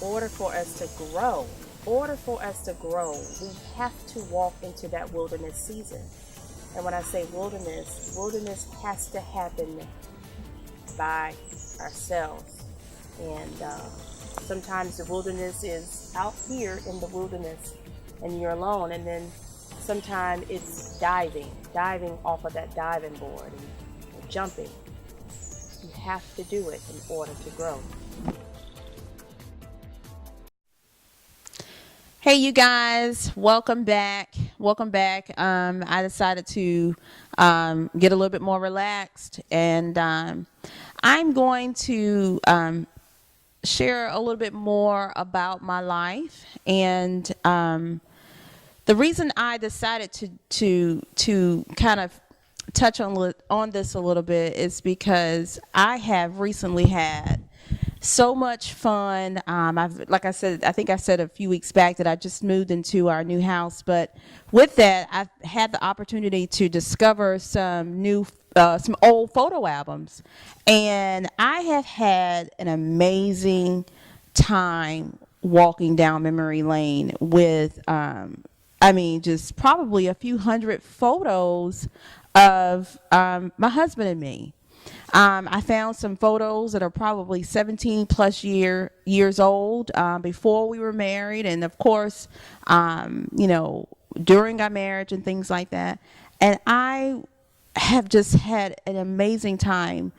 order for us to grow, we have to walk into that wilderness season. And when I say wilderness, wilderness has to happen by ourselves. And sometimes the wilderness is out here in the wilderness and you're alone. And then sometimes it's diving off of that diving board and jumping. You have to do it in order to grow. Hey, you guys, welcome back. Welcome back. I decided to get a little bit more relaxed, and I'm going to share a little bit more about my life. And the reason I decided to kind of touch on this a little bit is because I have recently had so much fun. Like I said, I think I said a few weeks back that I just moved into our new house. But with that, I've had the opportunity to discover some old photo albums, and I have had an amazing time walking down memory lane with, just probably a few hundred photos of my husband and me. I found some photos that are probably 17 plus years old, before we were married, and of course, during our marriage and things like that. And I have just had an amazing time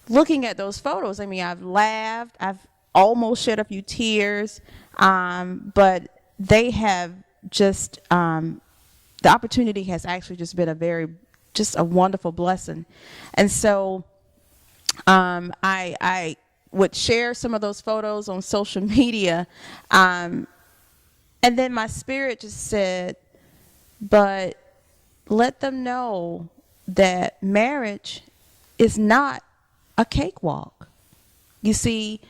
looking at those photos. I mean, I've laughed, I've almost shed a few tears, but they have just, the opportunity has actually just been just a wonderful blessing. And so I would share some of those photos on social media. And then my spirit just said, but let them know that marriage is not a cakewalk. You see,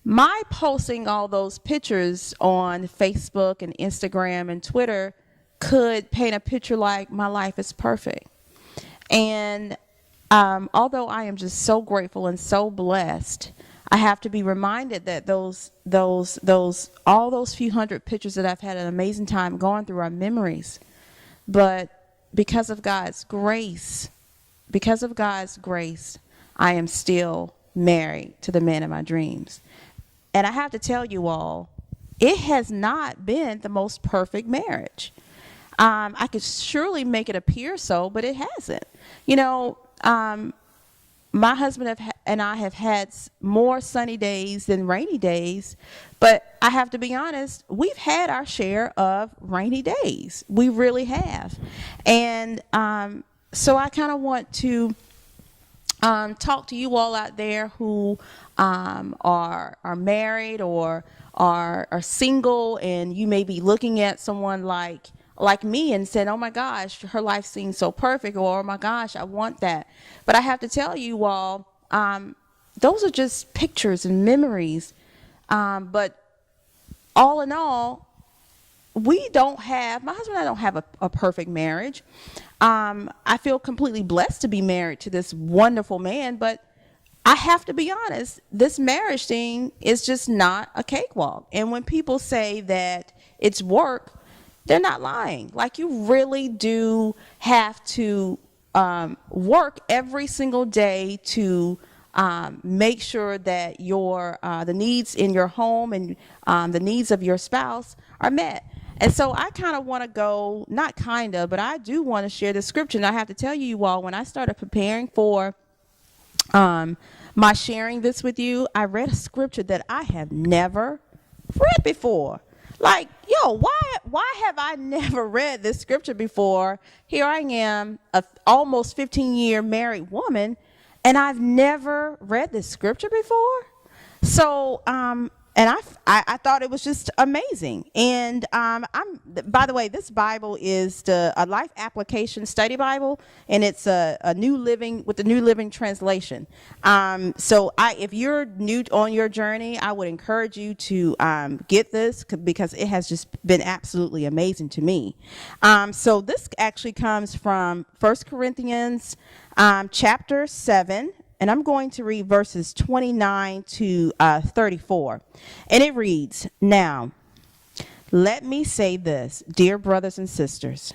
my posting all those pictures on Facebook and Instagram and Twitter could paint a picture like my life is perfect. And although I am just so grateful and so blessed, I have to be reminded that all those few hundred pictures that I've had an amazing time going through are memories. But because of God's grace, I am still married to the man of my dreams. And I have to tell you all, it has not been the most perfect marriage. I could surely make it appear so, but it hasn't. My husband and I have had more sunny days than rainy days, but I have to be honest, we've had our share of rainy days. We really have. And so I kind of want to talk to you all out there who are married or are single, and you may be looking at someone like me and said, oh my gosh, her life seems so perfect, or oh my gosh, I want that. But I have to tell you all, those are just pictures and memories. But all in all, my husband and I don't have a perfect marriage. I feel completely blessed to be married to this wonderful man, but I have to be honest, this marriage thing is just not a cakewalk. And when people say that it's work, they're not lying. Like, you really do have to work every single day to make sure that the needs in your home and the needs of your spouse are met. And so I kind of want to go, not kind of, but I do want to share the scripture. And I have to tell you all, when I started preparing for my sharing this with you, I read a scripture that I have never read before. Like, why have I never read this scripture before? Here I am, a almost 15-year married woman, and I've never read this scripture before. So, and I thought it was just amazing. And by the way, this Bible is a Life Application Study Bible, and it's a New Living with the New Living Translation. So if you're new on your journey, I would encourage you to get this because it has just been absolutely amazing to me. So this actually comes from 1 Corinthians chapter 7. and I'm going to read verses 29 to 34. And it reads, "Now, let me say this, dear brothers and sisters,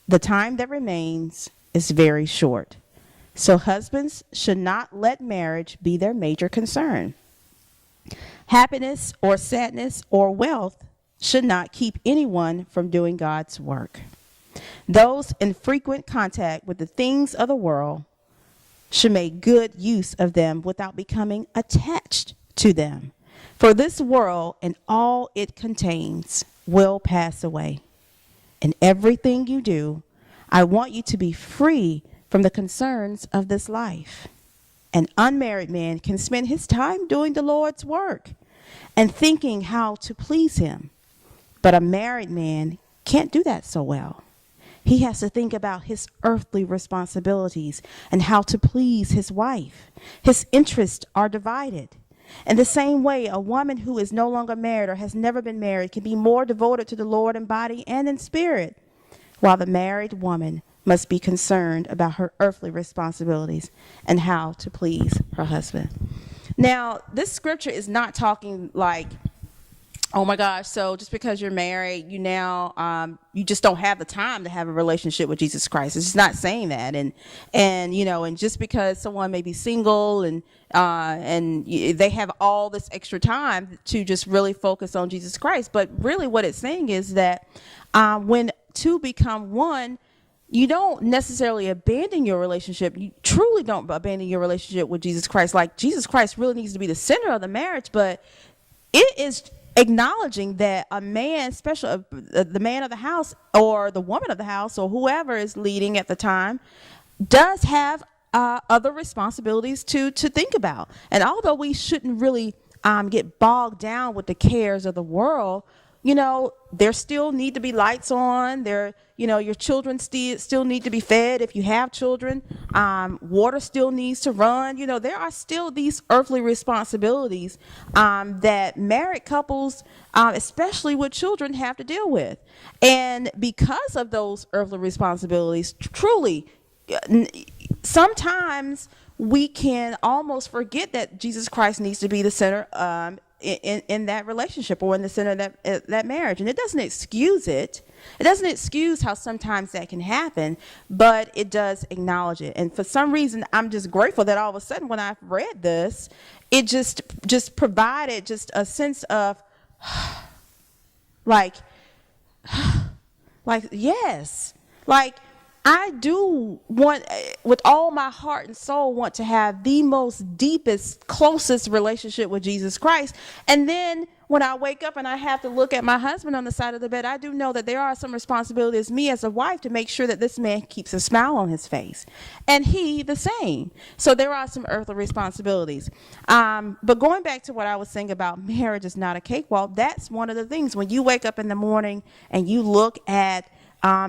the time that remains is very short. So husbands should not let marriage be their major concern. Happiness or sadness or wealth should not keep anyone from doing God's work. Those in frequent contact with the things of the world should make good use of them without becoming attached to them. For this world and all it contains will pass away. In everything you do, I want you to be free from the concerns of this life. An unmarried man can spend his time doing the Lord's work and thinking how to please him. But a married man can't do that so well. He has to think about his earthly responsibilities and how to please his wife. His interests are divided. In the same way, a woman who is no longer married or has never been married can be more devoted to the Lord in body and in spirit, while the married woman must be concerned about her earthly responsibilities and how to please her husband." Now, this scripture is not talking like, oh my gosh, so just because you're married, you just don't have the time to have a relationship with Jesus Christ. It's just not saying that. And just because someone may be single and they have all this extra time to just really focus on Jesus Christ. But really what it's saying is that when two become one, you don't necessarily abandon your relationship. You truly don't abandon your relationship with Jesus Christ. Like, Jesus Christ really needs to be the center of the marriage, but it is acknowledging that a man, especially the man of the house or the woman of the house or whoever is leading at the time, does have other responsibilities to think about. And although we shouldn't really get bogged down with the cares of the world, there still need to be lights on. Your children still need to be fed if you have children. Water still needs to run. There are still these earthly responsibilities that married couples, especially with children, have to deal with. And because of those earthly responsibilities, truly, sometimes we can almost forget that Jesus Christ needs to be the center in that relationship or in the center of that marriage. And it doesn't excuse it. It doesn't excuse how sometimes that can happen, but it does acknowledge it. And for some reason, I'm just grateful that all of a sudden when I read this, it just provided just a sense of like yes, like I do want, with all my heart and soul, want to have the most deepest, closest relationship with Jesus Christ. And then when I wake up and I have to look at my husband on the side of the bed, I do know that there are some responsibilities, me as a wife, to make sure that this man keeps a smile on his face. And he the same. So there are some earthly responsibilities. But going back to what I was saying about marriage is not a cakewalk, that's one of the things. When you wake up in the morning and you look at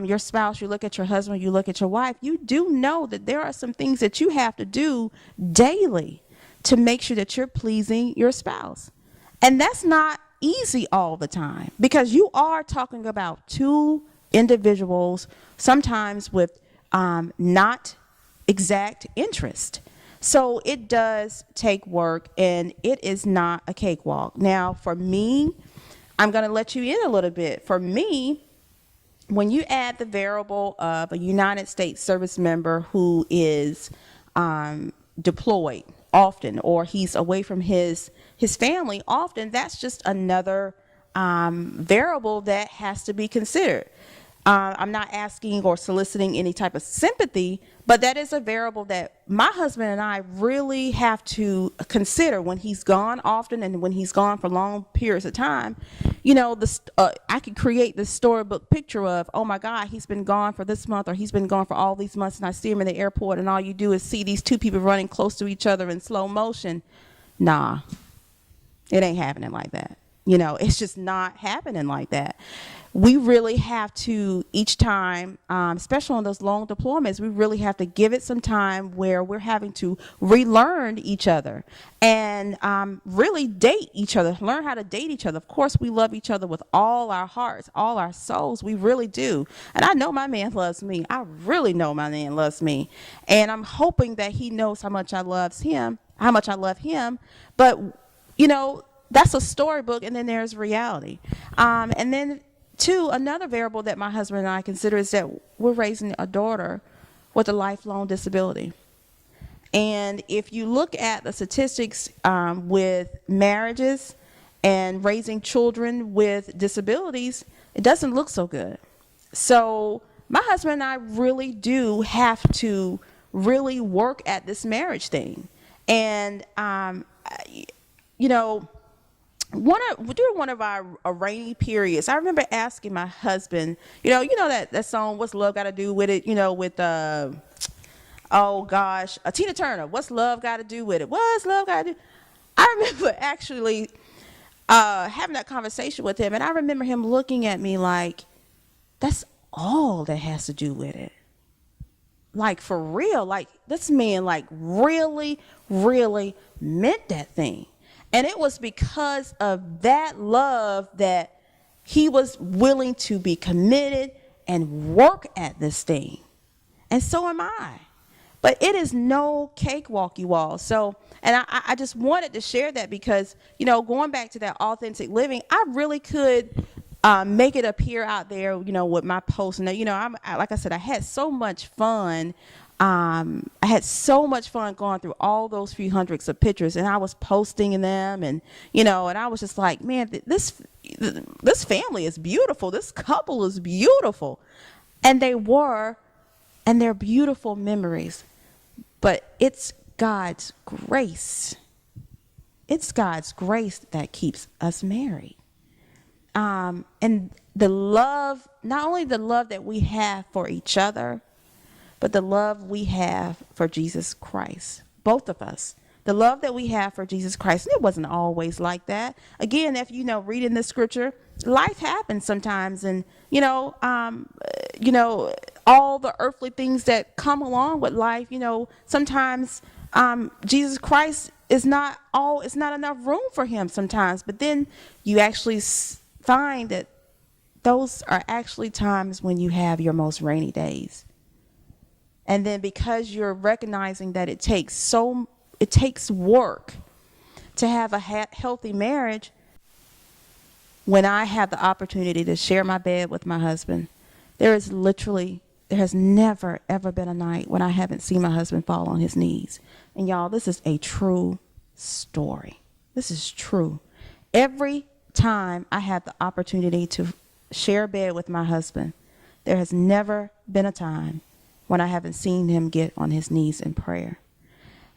your spouse, you look at your husband, you look at your wife, you do know that there are some things that you have to do daily to make sure that you're pleasing your spouse. And that's not easy all the time, because you are talking about two individuals, sometimes with not exact interest. So it does take work, and it is not a cakewalk. Now, for me, I'm going to let you in a little bit. For me, when you add the variable of a United States service member who is deployed often, or he's away from his family often, that's just another variable that has to be considered. I'm not asking or soliciting any type of sympathy, but that is a variable that my husband and I really have to consider when he's gone often and when he's gone for long periods of time. I could create this storybook picture of, oh my God, he's been gone for this month, or he's been gone for all these months, and I see him in the airport, and all you do is see these two people running close to each other in slow motion. Nah, it ain't happening like that. It's just not happening like that. We really have to, each time, especially on those long deployments, we really have to give it some time where we're having to relearn each other and really date each other, learn how to date each other. Of course, we love each other with all our hearts, all our souls. We really do. And I know my man loves me. I really know my man loves me. And I'm hoping that he knows how much I love him. But, that's a storybook, and then there's reality. And then, two, another variable that my husband and I consider is that we're raising a daughter with a lifelong disability. And if you look at the statistics with marriages and raising children with disabilities, it doesn't look so good. So my husband and I really do have to really work at this marriage thing. And, during one of our rainy periods, I remember asking my husband, that song, What's Love Got to Do with It, with, Tina Turner, What's Love Got to Do with It? What's love got to do? I remember actually having that conversation with him, and I remember him looking at me like, that's all that has to do with it. Like, for real, like, this man, like, really, really meant that thing. And it was because of that love that he was willing to be committed and work at this thing. And so am I. But it is no cakewalk, you all. So, and I just wanted to share that because, going back to that authentic living, I really could make it appear out there, with my posts. And, like I said, I had so much fun. I had so much fun going through all those few hundreds of pictures, and I was posting in them, and and I was just like, man, this family is beautiful. This couple is beautiful, and they're beautiful memories. But it's God's grace. It's God's grace that keeps us married. And the love, not only the love that we have for each other, but the love we have for Jesus Christ, both of us. The love that we have for Jesus Christ, and it wasn't always like that. Again, if reading the scripture, life happens sometimes, and all the earthly things that come along with life. Sometimes Jesus Christ is not all. It's not enough room for him sometimes. But then you actually find that those are actually times when you have your most rainy days. And then because you're recognizing that it takes work to have a healthy marriage, when I have the opportunity to share my bed with my husband, there has never, ever been a night when I haven't seen my husband fall on his knees. And y'all, this is a true story. This is true. Every time I have the opportunity to share a bed with my husband, there has never been a time when I haven't seen him get on his knees in prayer.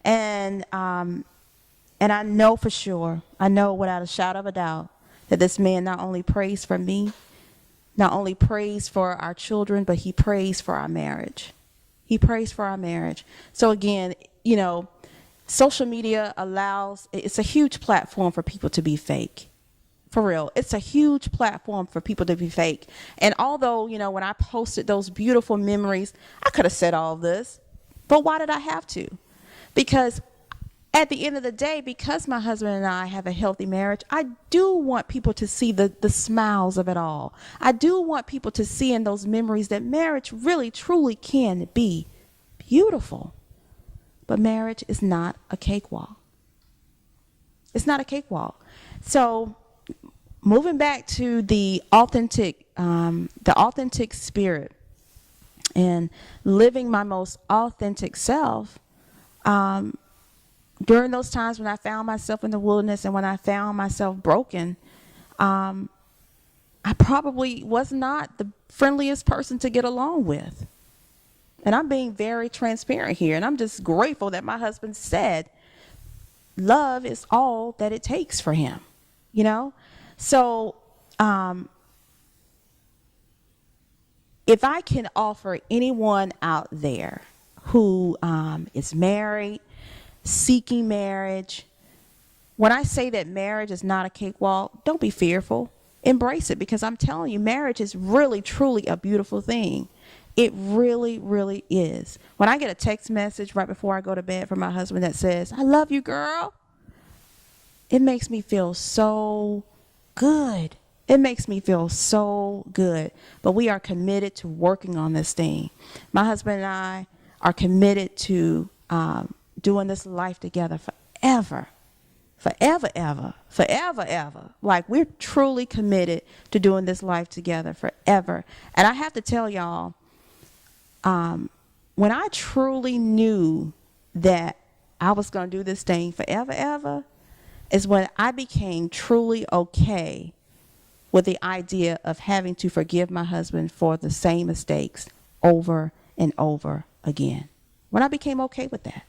And I know for sure, I know without a shadow of a doubt, that this man not only prays for me, not only prays for our children, but he prays for our marriage. He prays for our marriage. So again, social media it's a huge platform for people to be fake. For real, it's a huge platform for people to be fake. And although, when I posted those beautiful memories, I could have said all this, but why did I have to? Because at the end of the day, because my husband and I have a healthy marriage, I do want people to see the smiles of it all. I do want people to see in those memories that marriage really, truly can be beautiful. But marriage is not a cakewalk. It's not a cakewalk. So, moving back to the authentic spirit and living my most authentic self, during those times when I found myself in the wilderness and when I found myself broken, I probably was not the friendliest person to get along with. And I'm being very transparent here, and I'm just grateful that my husband said love is all that it takes for him, So, if I can offer anyone out there who is married, seeking marriage, when I say that marriage is not a cakewalk, don't be fearful. Embrace it, because I'm telling you, marriage is really, truly a beautiful thing. It really, really is. When I get a text message right before I go to bed from my husband that says, "I love you, girl," it makes me feel so good. It makes me feel so good. But we are committed to working on this thing. My husband and I are committed to doing this life together forever. Forever, ever, forever, ever. Like, we're truly committed to doing this life together forever. And I have to tell y'all, when I truly knew that I was going to do this thing forever, ever, is when I became truly okay with the idea of having to forgive my husband for the same mistakes over and over again. When I became okay with that.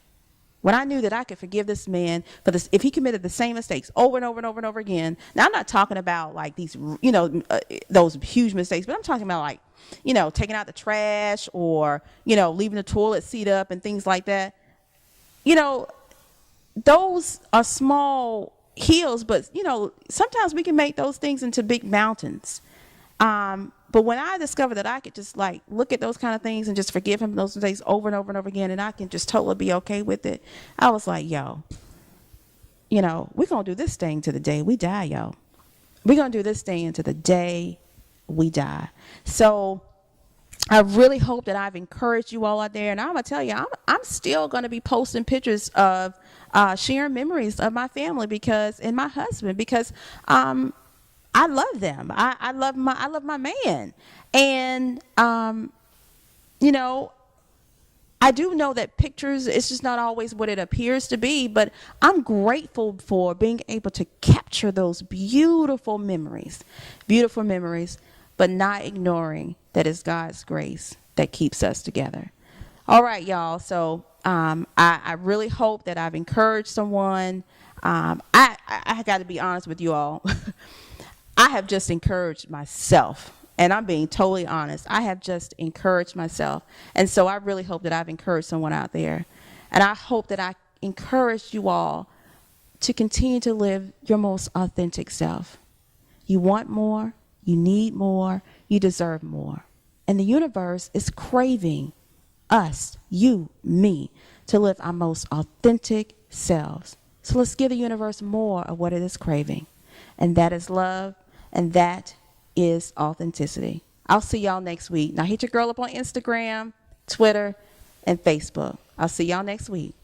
When I knew that I could forgive this man for this, if he committed the same mistakes over and over and over and over again. Now, I'm not talking about like these, those huge mistakes, but I'm talking about like, taking out the trash, or, leaving the toilet seat up and things like that. Those are small hills, but, sometimes we can make those things into big mountains. But when I discovered that I could just like look at those kind of things and just forgive him those mistakes over and over and over again, and I can just totally be okay with it, I was like, yo, we're going to do this thing to the day we die, yo. We're going to do this thing until the day we die. So I really hope that I've encouraged you all out there. And I'm going to tell you, I'm still going to be posting pictures of sharing memories of my family and my husband, because I love them. I love my man. And, I do know that pictures, it's just not always what it appears to be, but I'm grateful for being able to capture those beautiful memories, but not ignoring that it's God's grace that keeps us together. All right, y'all. So, I really hope that I've encouraged someone. I got to be honest with you all. I have just encouraged myself, and I'm being totally honest. I have just encouraged myself. And so I really hope that I've encouraged someone out there. And I hope that I encouraged you all to continue to live your most authentic self. You want more, you need more, you deserve more. And the universe is craving us, you, me, to live our most authentic selves. So let's give the universe more of what it is craving. And that is love, and that is authenticity. I'll see y'all next week. Now hit your girl up on Instagram, Twitter, and Facebook. I'll see y'all next week.